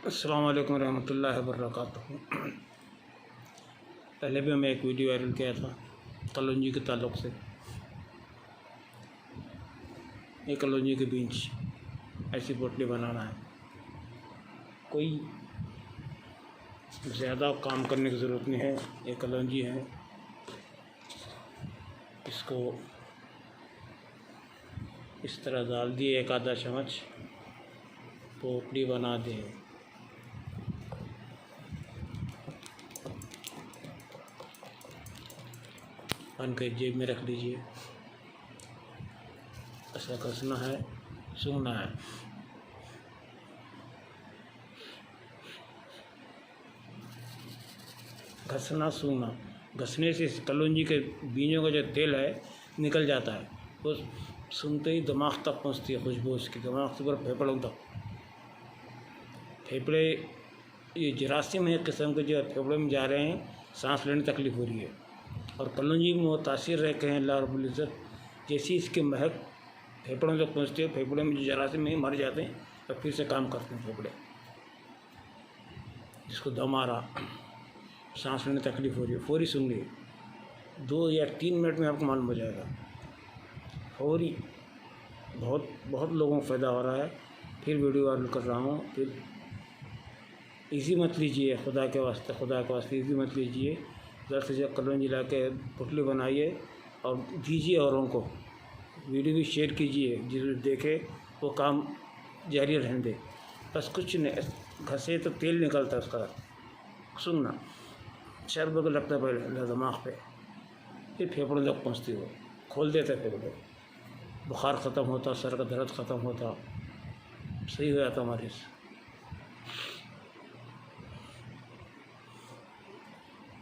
अस्सलाम वालेकुम रहमतुल्लाहि वबरकातुहू। पहले भी मैं एक वीडियो वायरल किया था कलौंजी के ताल्लुक़ से। एक कलौंजी के बीज ऐसी पोटली बनाना है, कोई ज़्यादा काम करने की ज़रूरत नहीं है। एक कलौंजी है, इसको इस तरह डाल दिए, एक आधा चम्मच पोटली बना दें। बन के जेब में रख लीजिए। ऐसा घसना है, सूंघना है। घसना सूंघना, घसने से कलौंजी के बीजों का जो तेल है निकल जाता है। वो सूंघते ही दिमाग तक पहुंचती है खुशबू उसकी, दिमाग से पूरा फेफड़ों तक। फेफड़े ये जरासीम है किस्म के जो फेफड़े में जा रहे हैं, सांस लेने तकलीफ़ हो रही है। और कलौंजी में वो तासीर रह के हैं अल्लाह रब्बुल इज़्ज़त, जैसी इसकी महक फेफड़ों तक पहुँचती है, फेफड़े में जो जरासीम में मर जाते हैं और फिर से काम करते हैं फेफड़े। जिसको दम आ रहा, सांस लेने तकलीफ़ हो रही है, फौरी सूंघिए। 2 या 3 मिनट में आपको मालूम हो जाएगा, फौरी। बहुत लोगों को फ़ायदा हो रहा है। फिर वीडियो वायरल कर रहा हूँ। फिर इजी मत लीजिए, खुदा के वास्ते इजी मत लीजिए। ज़्यादा से ज़्यादा कलौंजी ला के पोटली बनाइए और दीजिए औरों को। वीडियो भी शेयर कीजिए, जिसे देखे वो काम जारी रहने दे। बस कुछ नहीं, घसे तो तेल निकलता है उसका। सुनना शरबत को लगता है पहले दिमाग पे, फिर फेफड़ों तक पहुँचती हो, खोल देते फेफड़े, बुखार ख़त्म होता, सर का दर्द ख़त्म होता, सही हो जाता मरीज़।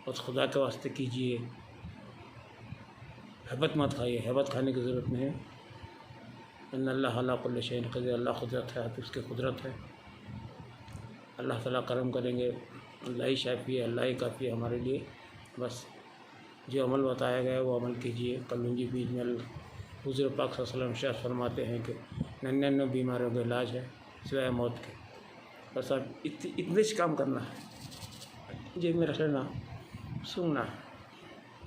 बस खुदा के वास्ते कीजिए, हैबत मत खाइए। हैबत खाने की ज़रूरत नहीं है। इन्नल्लाह अला कुल्लि शैइन क़दीर, अल्लाह कुदरत है, उसकी कुदरत है। अल्लाह ताला करम करेंगे। अल्लाह ही शाफ़ी है, अल्लाह ही काफ़ी है हमारे लिए। बस जो अमल बताया गया है वो अमल कीजिए। कलौंजी बीज में हुज़ूर पाक सल्लल्लाहु अलैहि वसल्लम इरशाद फरमाते हैं कि 99 बीमारियों का इलाज है सिवाय मौत के। बस आप इतने से काम करना है, जेब में रख लेना, सूंघना।